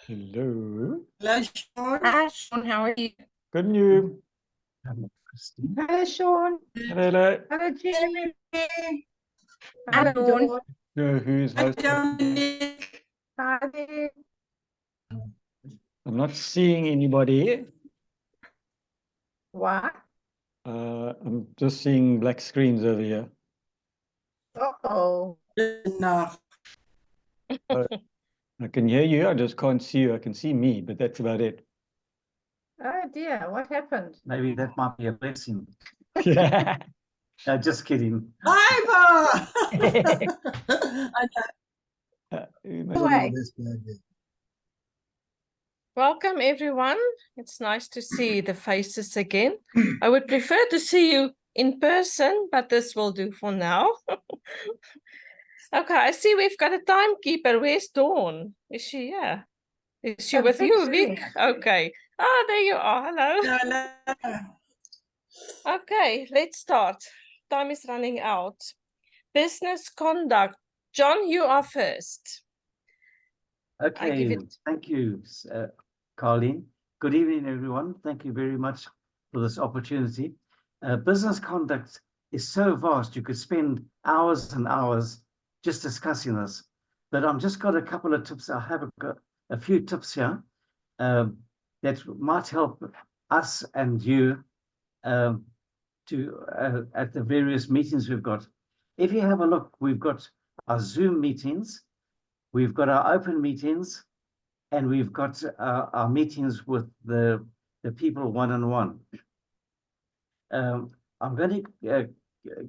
Hello. Hello, Sean. Hi, Sean, how are you? Good and you? Hello, Sean. Hello. Hello, Jenny. Hi, Hello, Dawn. Dawn. Who's Hi, hosting? Dominic. Hi there. I'm not seeing anybody. What? I'm just seeing black screens over here. Uh-oh. No. I can hear you. I just can't see you. I can see me, but that's about it. Oh, dear. What happened? Maybe that might be a blessing. Yeah. No, just kidding. Hi, Anyway, welcome, everyone. It's nice to see the faces again. I would prefer to see you in person, but this will do for now. Okay, I see we've got a timekeeper. Where's Dawn? Is she here? Is she with you, Vic? Okay. Ah, there you are. Hello. Hello. Okay, let's start. Time is running out. Business conduct. John, you are first. Okay, thank you, Carleen. Good evening, everyone. Thank you very much for this opportunity. Business conduct is so vast, you could spend hours and hours just discussing this. But I've just got a couple of tips. I have a few tips here that might help us and you at the various meetings we've got. If you have a look, we've got our Zoom meetings, we've got our open meetings, and we've got our meetings with the people one-on-one. I'm going to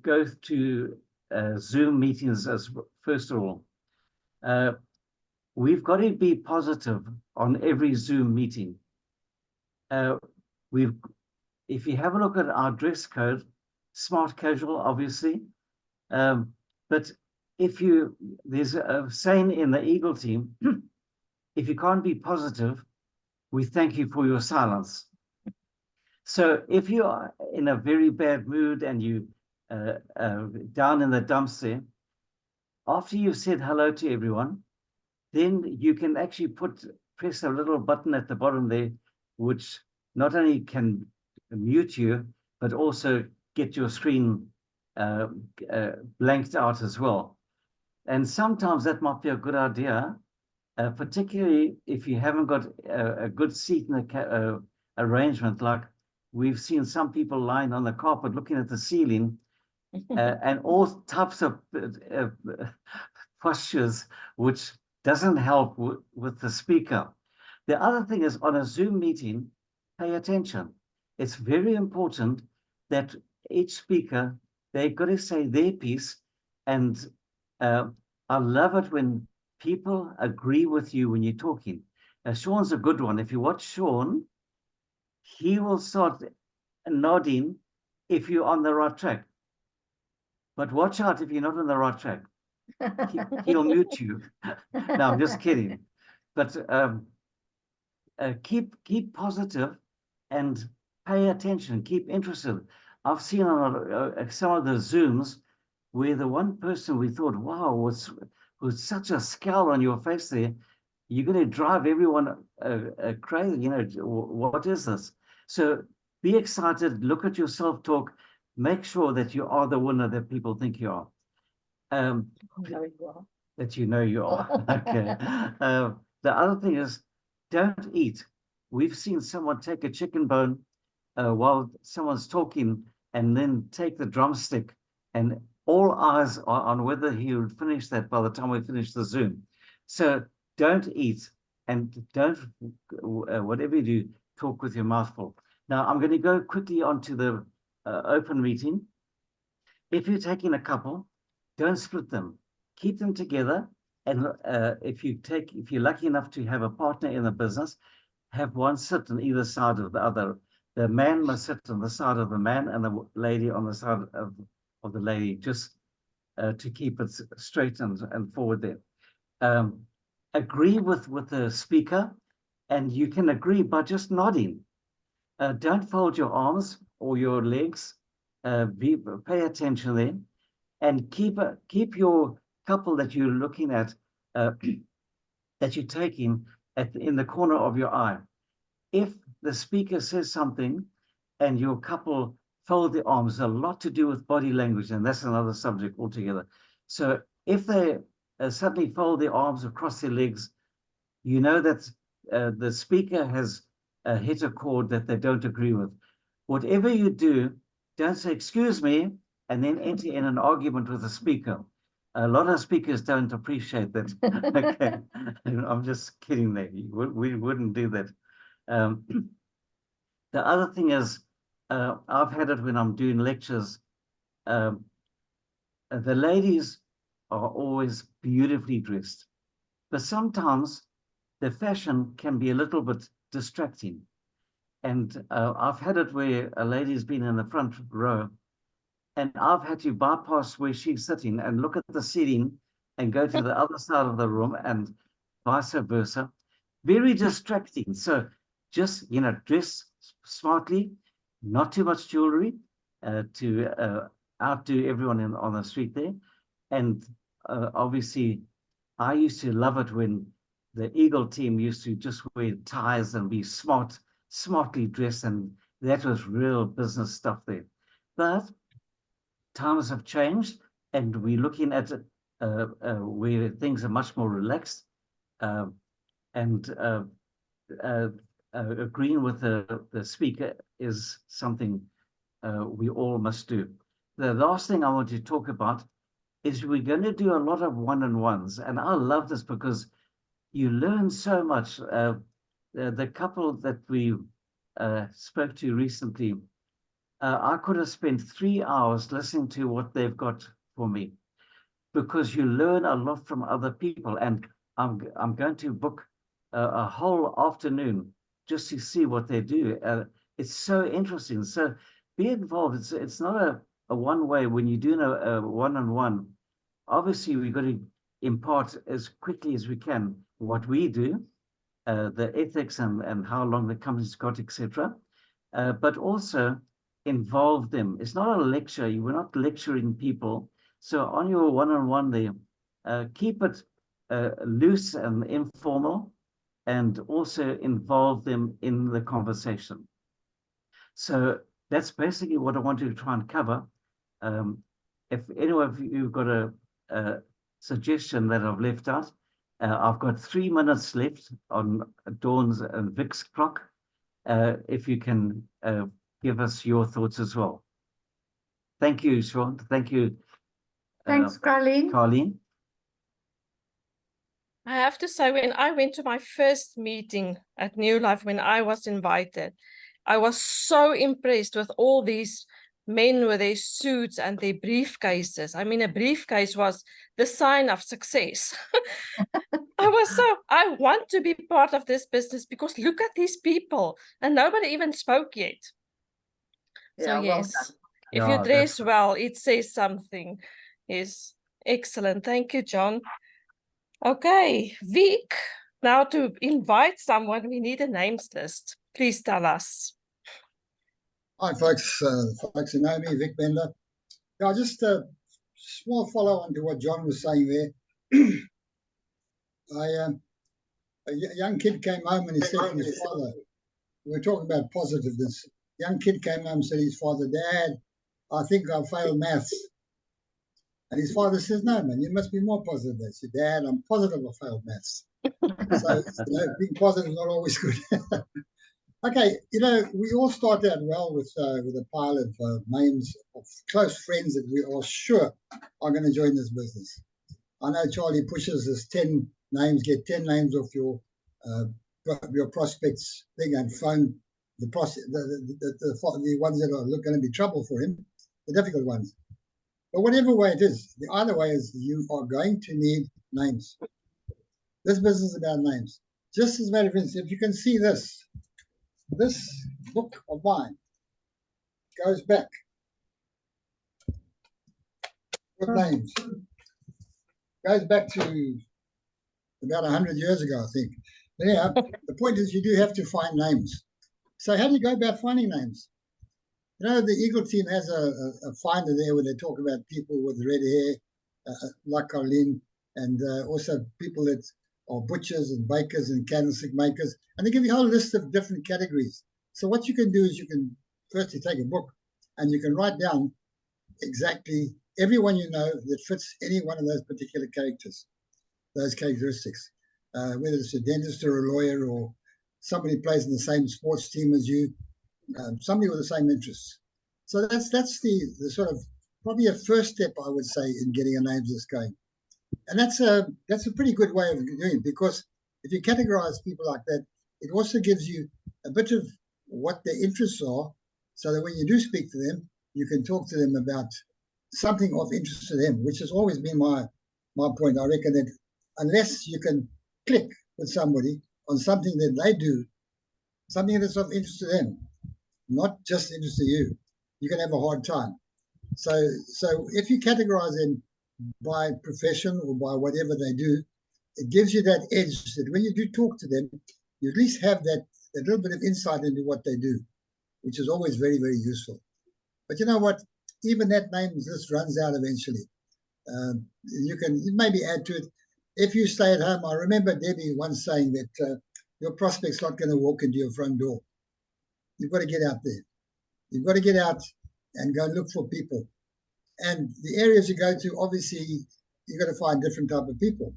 go to Zoom meetings as first of all. We've got to be positive on every Zoom meeting. If you have a look at our dress code, smart casual, obviously, but there's a saying in the Eagle team, if you can't be positive, we thank you for your silence. So if you are in a very bad mood and you down in the dumps there, after you've said hello to everyone, then you can actually press a little button at the bottom there, which not only can mute you, but also get your screen blanked out as well. And sometimes that might be a good idea, particularly if you haven't got a good seat in the arrangement, like we've seen some people lying on the carpet looking at the ceiling and all types of postures, which doesn't help with the speaker. The other thing is, on a Zoom meeting, pay attention. It's very important that each speaker, they've got to say their piece. And I love it when people agree with you when you're talking. Sean's a good one. If you watch Sean, he will start nodding if you're on the right track. But watch out if you're not on the right track. He'll mute you. No, I'm just kidding. But keep positive and pay attention. Keep interested. I've seen on some of the Zooms where the one person we thought, wow, was such a scowl on your face there. You're going to drive everyone crazy. You know, what is this? So be excited. Look at your self-talk. Make sure that you are the winner that people think you are. That you know you are. Okay. The other thing is, don't eat. We've seen someone take a chicken bone while someone's talking and then take the drumstick, and all eyes are on whether he would finish that by the time we finish the Zoom. So don't eat, and don't, whatever you do, talk with your mouth full. Now, I'm going to go quickly onto the open meeting. If you're taking a couple, don't split them. Keep them together. And if you're lucky enough to have a partner in the business, have one sit on either side of the other. The man must sit on the side of the man and the lady on the side of the lady, just to keep it straight and forward there. Agree with the speaker, and you can agree by just nodding. Don't fold your arms or your legs. Pay attention there, and keep your couple that you're looking at, that you're taking, in the corner of your eye. If the speaker says something and your couple fold their arms, a lot to do with body language, and that's another subject altogether. So if they suddenly fold their arms across their legs, you know that the speaker has hit a chord that they don't agree with. Whatever you do, don't say, excuse me, and then enter in an argument with the speaker. A lot of speakers don't appreciate that. Okay, I'm just kidding there. We wouldn't do that. The other thing is, I've had it when I'm doing lectures. The ladies are always beautifully dressed, but sometimes the fashion can be a little bit distracting. And I've had it where a lady's been in the front row, and I've had to bypass where she's sitting and look at the seating and go to the other side of the room and vice versa. Very distracting. So just, you know, dress smartly, not too much jewelry to outdo everyone on the street there. And obviously, I used to love it when the Eagle team used to just wear ties and be smartly dressed, and that was real business stuff there. But times have changed, and we're looking at where things are much more relaxed, and agreeing with the speaker is something we all must do. The last thing I want to talk about is we're going to do a lot of one-on-ones, and I love this because you learn so much. The couple that we spoke to recently, I could have spent 3 hours listening to what they've got for me, because you learn a lot from other people. And I'm going to book a whole afternoon just to see what they do. It's so interesting. So be involved. It's not a one-way. When you do a one-on-one, obviously we've got to impart as quickly as we can what we do, the ethics and how long the company's got, etc. But also involve them. It's not a lecture. You were not lecturing people. So on your one-on-one there, keep it loose and informal, and also involve them in the conversation. So that's basically what I wanted to try and cover. If any of you've got a suggestion that I've left out, I've got 3 minutes left on Dawn's and Vic's clock. If you can give us your thoughts as well. Thank you, Sean. Thank you. Thanks, Carleen. Carleen. I have to say, when I went to my first meeting at New Life, when I was invited, I was so impressed with all these men with their suits and their briefcases. I mean, a briefcase was the sign of success. I want to be part of this business, because look at these people, and nobody even spoke yet. So Yeah, yes, well if Yeah, you dress well, it says something. Yes, excellent. Thank you, John. Okay, Vic, now to invite someone, we need a names list. Please tell us. Hi, folks. Folks who know me, Vic Bender. Yeah, just a small follow-on to what John was saying there. A young kid came home and he said to his father, we were talking about positiveness. Young kid came home and said to his father, Dad, I think I failed maths. And his father says, no, man, you must be more positive. He said, Dad, I'm positive I failed maths. So, being positive is not always good. Okay, we all start out well with a pile of names of close friends that we are sure are going to join this business. I know Charlie pushes this 10 names, get 10 names off your prospects thing and phone the ones that are going to be trouble for him, the difficult ones. But whatever way it is, the other way is you are going to need names. This business is about names. Just as a matter of instance, if you can see this book of mine goes back with names. Goes back to about 100 years ago, I think. But yeah, the point is you do have to find names. So how do you go about finding names? The Eagle team has a finder there where they talk about people with red hair, like Carleen, and also people that are butchers and bakers and candlestick makers, and they give you a whole list of different categories. So what you can do is you can firstly take a book and you can write down exactly everyone you know that fits any one of those particular characters, those characteristics, whether it's a dentist or a lawyer or somebody who plays in the same sports team as you, somebody with the same interests. So that's the sort of probably a first step, I would say, in getting a names list going. And that's a pretty good way of doing it, because if you categorize people like that, it also gives you a bit of what their interests are, so that when you do speak to them, you can talk to them about something of interest to them, which has always been my point. I reckon that unless you can click with somebody on something that they do, something that's of interest to them, not just interest to you, you can have a hard time. So if you categorize them by profession or by whatever they do, it gives you that edge that when you do talk to them, you at least have that little bit of insight into what they do, which is always very, very useful. But you know what? Even that names list runs out eventually. You can maybe add to it. If you stay at home, I remember Debbie once saying that your prospect's not going to walk into your front door. You've got to get out there. You've got to get out and go look for people. And the areas you go to, obviously, you've got to find different type of people.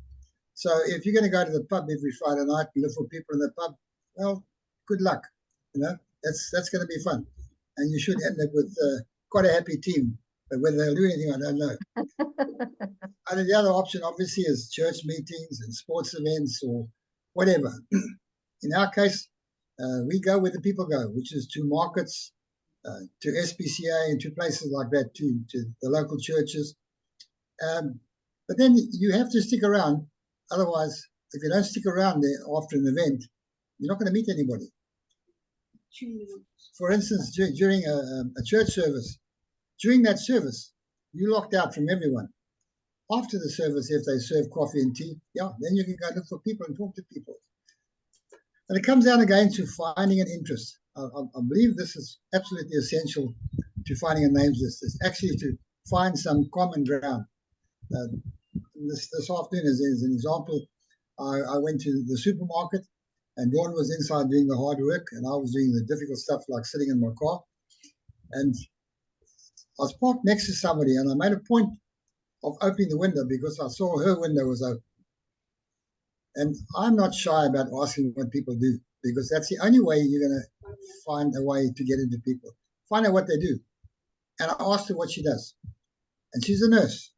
So if you're going to go to the pub every Friday night and look for people in the pub, well, good luck. You know, that's going to be fun. And you should end up with quite a happy team. But whether they'll do anything, I don't know. And the other option, obviously, is church meetings and sports events or whatever. In our case, we go where the people go, which is to markets, to SPCA and to places like that, to the local churches. But then you have to stick around. Otherwise, if you don't stick around there after an event, you're not going to meet anybody. For instance, during a church service, during that service, you locked out from everyone. After the service, if they serve coffee and tea, yeah, then you can go look for people and talk to people. And it comes down again to finding an interest. I believe this is absolutely essential to finding a names list, is actually to find some common ground. This afternoon, as an example, I went to the supermarket and Dawn was inside doing the hard work and I was doing the difficult stuff like sitting in my car. And I was parked next to somebody and I made a point of opening the window because I saw her window was open. And I'm not shy about asking what people do, because that's the only way you're going to find a way to get into people. Find out what they do. And I asked her what she does. And she's a nurse.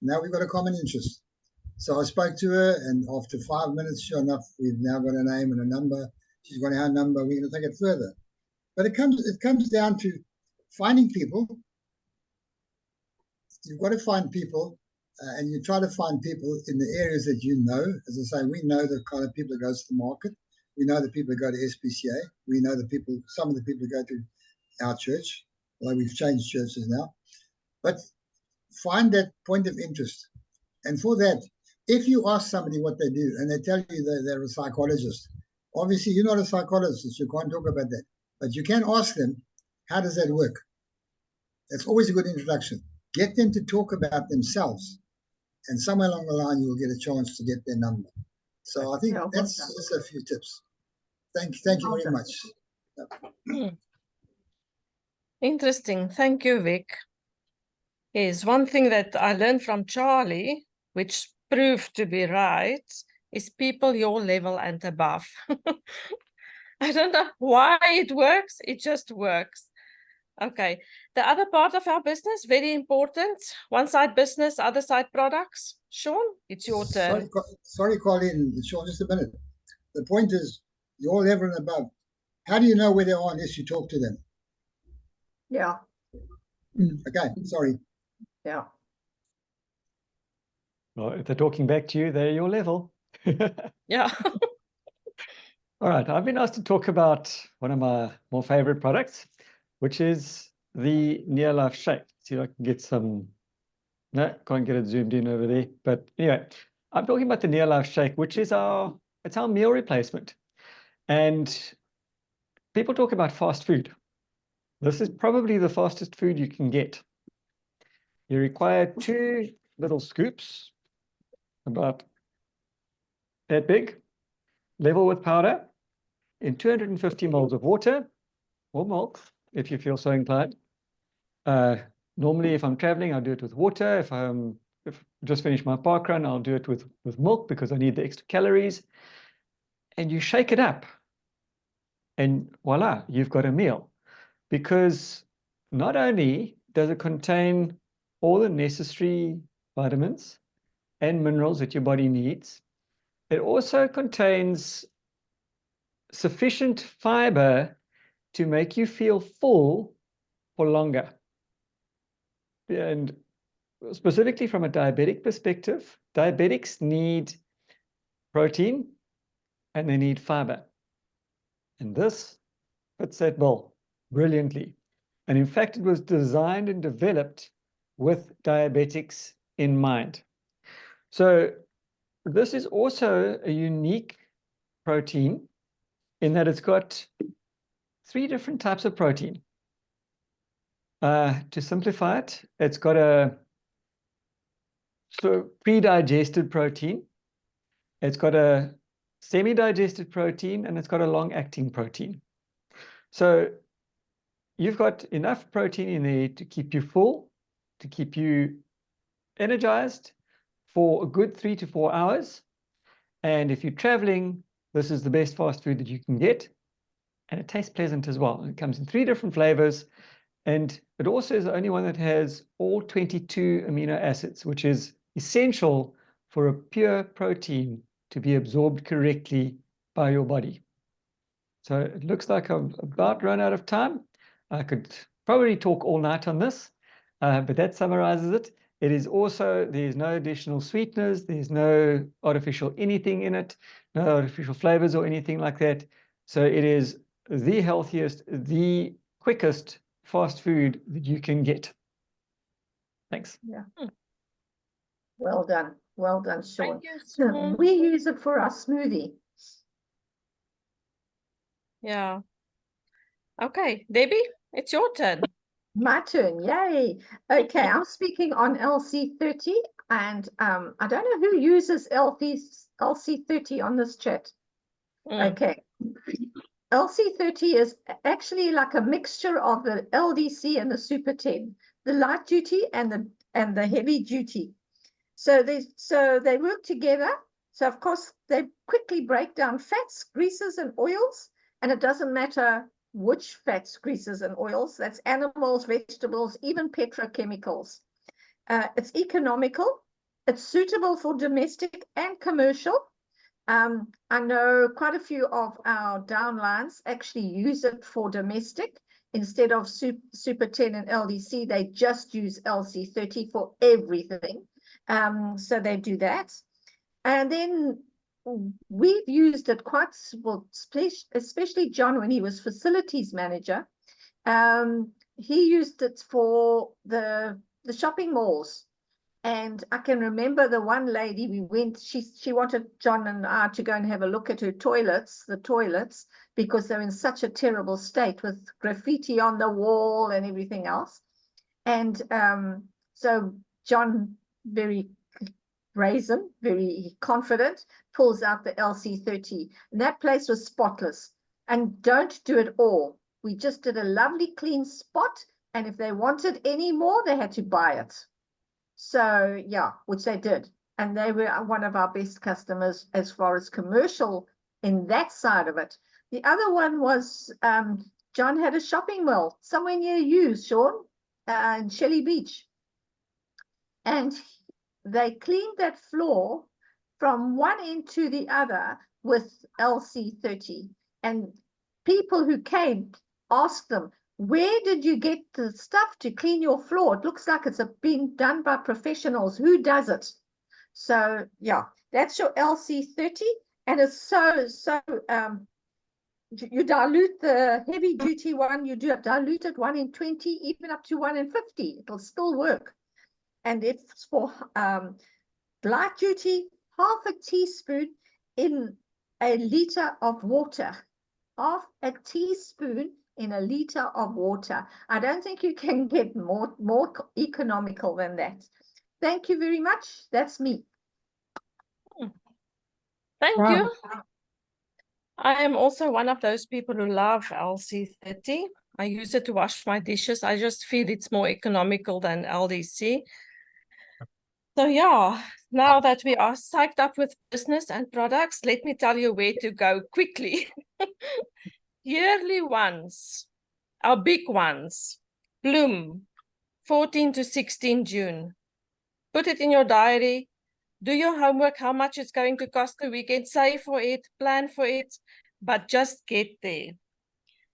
Now we've got a common interest. So I spoke to her, and after 5 minutes, sure enough, we've now got a name and a number. She's got our number. We're going to take it further. But it comes down to finding people. You've got to find people. And you try to find people in the areas that you know. As I say, we know the kind of people that goes to the market. We know the people that go to SPCA. We know the people, some of the people that go to our church, although we've changed churches now. But find that point of interest. And for that, if you ask somebody what they do and they tell you that they're a psychologist, obviously you're not a psychologist, you can't talk about that. But you can ask them, how does that work? That's always a good introduction. Get them to talk about themselves. And somewhere along the line, you will get a chance to get their number. So I think that's just a few tips. Thank you very much. Interesting. Thank you, Vic. Yes, one thing that I learned from Charlie, which proved to be right, is people your level and above. I don't know why it works. It just works. Okay, the other part of our business, very important. One side business, other side products. Sean, it's your turn. Sorry, Colleen, Sean, just a minute. The point is, your level and above. How do you know where they are unless you talk to them? Yeah, Okay, sorry. yeah. Well, if they're talking back to you, they're your level. Yeah. All right, I've been asked to talk about one of my more favorite products, which is the Neolife Shake. See if I can get some, no, can't get it zoomed in over there. But anyway, I'm talking about the Neolife Shake, which is it's our meal replacement. And people talk about fast food. This is probably the fastest food you can get. You require 2 little scoops, about that big, level with powder, in 250 ml of water or milk, if you feel so inclined. Normally, if I'm traveling, I'll do it with water. If I just finished my park run, I'll do it with milk because I need the extra calories. And you shake it up, and voila, you've got a meal. Because not only does it contain all the necessary vitamins and minerals that your body needs, it also contains sufficient fiber to make you feel full for longer. And specifically from a diabetic perspective, diabetics need protein and they need fiber. And this fits that bill brilliantly. And in fact, it was designed and developed with diabetics in mind. So this is also a unique protein in that it's got 3 different types of protein. To simplify it, it's got a pre-digested protein, it's got a semi-digested protein, and it's got a long-acting protein. So you've got enough protein in there to keep you full, to keep you energized for a good 3 to 4 hours. And if you're traveling, this is the best fast food that you can get. And it tastes pleasant as well. It comes in 3 different flavors. And it also is the only one that has all 22 amino acids, which is essential for a pure protein to be absorbed correctly by your body. So it looks like I've about run out of time. I could probably talk all night on this, but that summarizes it. It is also, there's no additional sweeteners, there's no artificial anything in it, no artificial flavors or anything like that. So it is the healthiest, the quickest fast food that you can get. Thanks. Yeah. Well done. Well done, Sean. Thank you, So Sean. we use it for our smoothie. Yeah. Okay, Debbie, it's your turn. My turn, yay. Okay, I'm speaking on LC30, and I don't know who uses LC30 on this chat. Mm. Okay. LC30 is actually like a mixture of the LDC and the Super 10, the light duty and the heavy duty. So they work together. So of course they quickly break down fats, greases, and oils, and it doesn't matter which fats, greases, and oils. That's animals, vegetables, even petrochemicals. It's economical. It's suitable for domestic and commercial. I know quite a few of our downlines actually use it for domestic. Instead of Super 10 and LDC, they just use LC30 for everything. So they do that. And then we've used it quite well, especially John when he was facilities manager. He used it for the shopping malls. And I can remember the one lady we went, she wanted John and I to go and have a look at her toilets, because they're in such a terrible state with graffiti on the wall and everything else. And so John, very brazen, very confident, pulls out the LC30. And that place was spotless. And don't do it all. We just did a lovely clean spot. And if they wanted any more, they had to buy it. So yeah, which they did. And they were one of our best customers as far as commercial in that side of it. The other one was John had a shopping mall somewhere near you, Sean, in Shelley Beach. And they cleaned that floor from one end to the other with LC30. And people who came asked them, where did you get the stuff to clean your floor? It looks like it's being done by professionals. Who does it? So yeah, that's your LC30. And it's so you dilute the heavy duty one, you do dilute it 1 in 20, even up to 1 in 50. It'll still work. And it's for light duty, half a teaspoon in a liter of water. Half a teaspoon in a liter of water. I don't think you can get more economical than that. Thank you very much. That's me. Thank Wow. you. I am also one of those people who love LC30. I use it to wash my dishes. I just feel it's more economical than LDC. So yeah, now that we are psyched up with business and products, let me tell you where to go quickly. Yearly ones, our big ones. Bloom, 14 to 16 June. Put it in your diary. Do your homework, how much it's going to cost the weekend, save for it, plan for it, but just get there.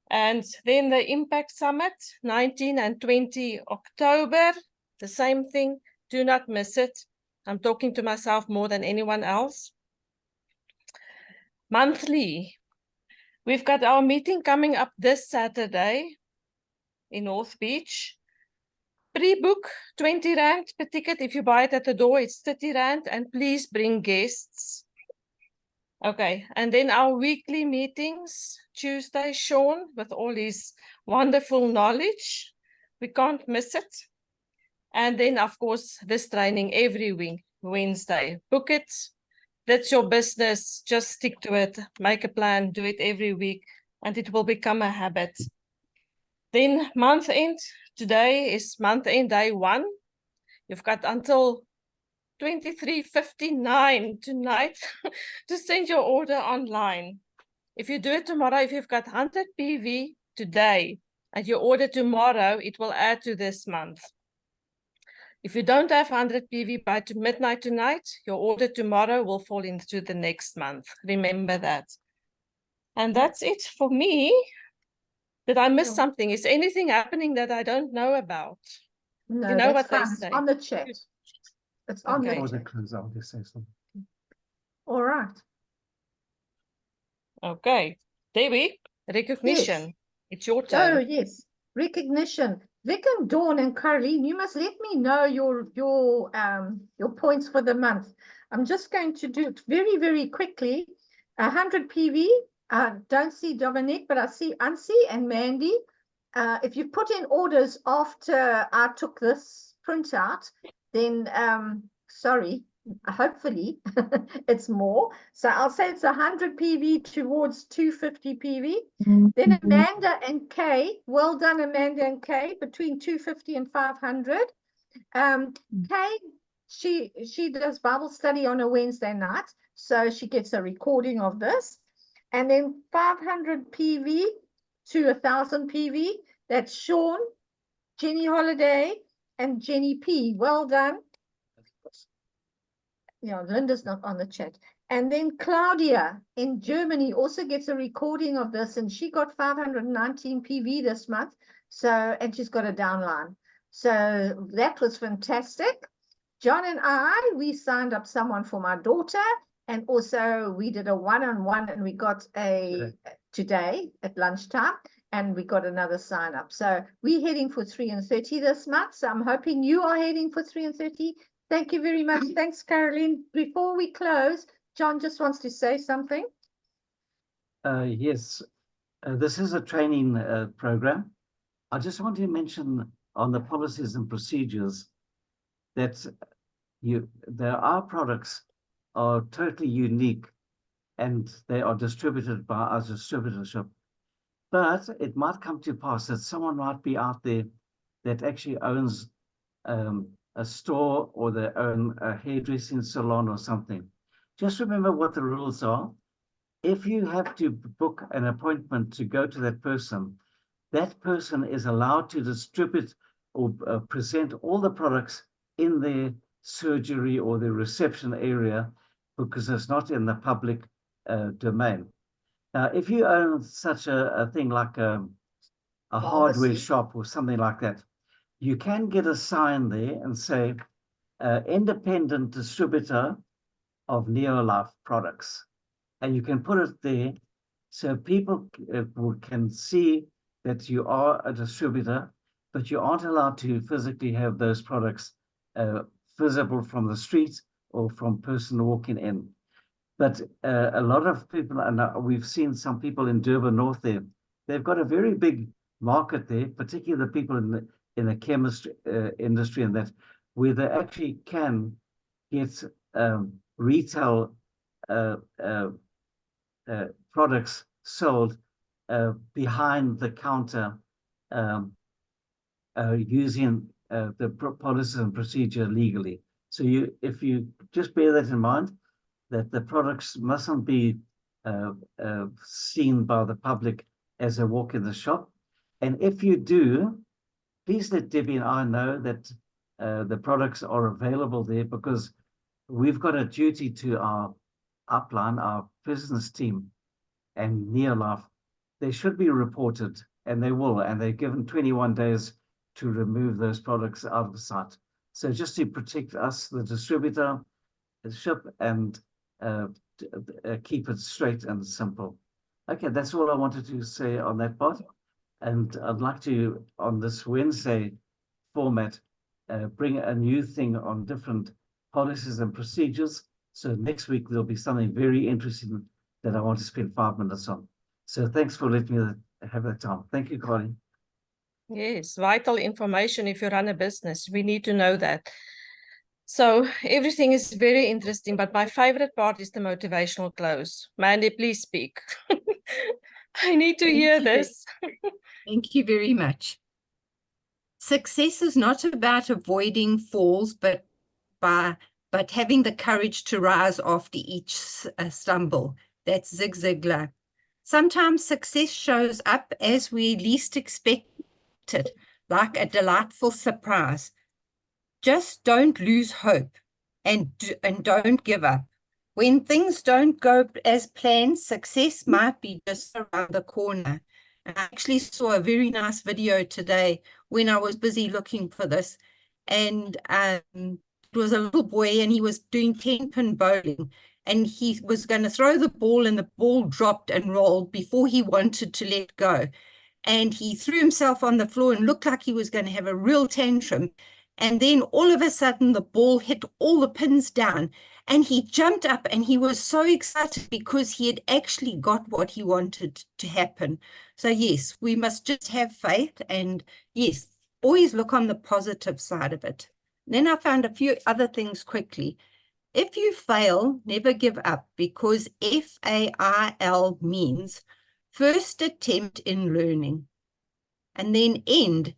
And then the Impact Summit, 19 and 20 October, the same thing. Do not miss it. I'm talking to myself more than anyone else. Monthly, we've got our meeting coming up this Saturday in North Beach. Pre-book 20 Rand per ticket. If you buy it at the door, it's 30 Rand, and please bring guests. Okay, and then our weekly meetings, Tuesday, Sean, with all his wonderful knowledge. We can't miss it. And then, of course, this training every week, Wednesday. Book it. That's your business. Just stick to it. Make a plan. Do it every week, and it will become a habit. Then month end. Today is month end day 1. You've got until 23:59 tonight to send your order online. If you do it tomorrow, if you've got 100 PV today and you order tomorrow, it will add to this month. If you don't have 100 PV by midnight tonight, your order tomorrow will fall into the next month. Remember that. And that's it for me. Did I miss something? Is anything happening that I don't know about? No, You know that's what they fine. It's say. on the chat. It's on Okay. Before the they chat. close, I'll just say something. All right. Okay. Debbie, recognition. It's your Oh, turn. yes. Recognition. Vic and Dawn and Caroline, you must let me know your points for the month. I'm just going to do it very, very quickly. 100 PV. I don't see Dominic, but I see Ansi and Mandy. If you put in orders after I took this printout, then sorry, hopefully it's more. So I'll say it's 100 PV towards 250 PV. Then Amanda and Kay, well done, Amanda and Kay, between 250 and 500. Kay, she does Bible study on a Wednesday night, so she gets a recording of this. And then 500 PV to 1,000 PV. That's Sean, Jenny Holiday, and Jenny P. Well done. Yeah, Linda's not on the chat. And then Claudia in Germany also gets a recording of this, and she got 519 PV this month. So, and she's got a downline. So that was fantastic. John and we signed up someone for my daughter, and also we did a one-on-one, and we got today at lunchtime, and we got another sign up. So we're heading for 3 and 30 this month. So I'm hoping you are heading for 3 and 30. Thank you very much. Thanks, Caroline. Before we close, John just wants to say something. Yes, this is a training program. I just want to mention on the policies and procedures that our products are totally unique and they are distributed by our distributorship. But it might come to pass that someone might be out there that actually owns a store, or they own a hairdressing salon or something. Just remember what the rules are. If you have to book an appointment to go to that person is allowed to distribute or present all the products in their surgery or their reception area, because it's not in the public domain. Now, if you own such a thing like a hardware shop or something like that, you can get a sign there and say, independent distributor of Neolife products. And you can put it there so people can see that you are a distributor, but you aren't allowed to physically have those products visible from the street or from person walking in. But a lot of people, and we've seen some people in Durban North there, they've got a very big market there, particularly the people in the chemistry industry, and that where they actually can get retail products sold behind the counter using the policies and procedure legally. So if you just bear that in mind, that the products mustn't be seen by the public as they walk in the shop. And if you do, please let Debbie and I know that the products are available there, because we've got a duty to our upline, our business team and Neolife. They should be reported, and they will, and they're given 21 days to remove those products out of sight. So just to protect us, the distributor, the ship, and keep it straight and simple. Okay, that's all I wanted to say on that part. And I'd like to, on this Wednesday format, bring a new thing on different policies and procedures. So next week, there'll be something very interesting that I want to spend 5 minutes on. So thanks for letting me have that time. Thank you, Connie. Yes, vital information if you run a business. We need to know that. So everything is very interesting, but my favorite part is the motivational close. Mandy, please speak. I need to hear this. Thank you very much. Success is not about avoiding falls, but having the courage to rise after each stumble. That's Zig Ziglar. Sometimes success shows up as we least expect it, like a delightful surprise. Just don't lose hope and don't give up. When things don't go as planned, success might be just around the corner. And I actually saw a very nice video today when I was busy looking for this. And it was a little boy, and he was doing 10-pin bowling. And he was going to throw the ball, and the ball dropped and rolled before he wanted to let go. And he threw himself on the floor and looked like he was going to have a real tantrum. And then all of a sudden, the ball hit all the pins down. And he jumped up, and he was so excited because he had actually got what he wanted to happen. So yes, we must just have faith, and yes, always look on the positive side of it. Then I found a few other things quickly. If you fail, never give up, because FAIL means first attempt in learning. And then end.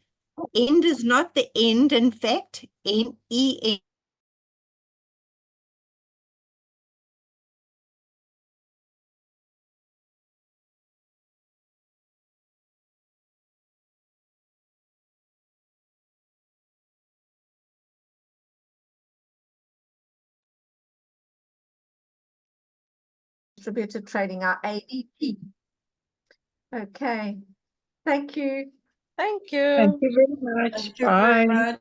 End is not the end, in fact, N-E-N. Distributor trading, our ADP. Okay, thank you. Thank you. Thank you very much. Thank you very Bye. much.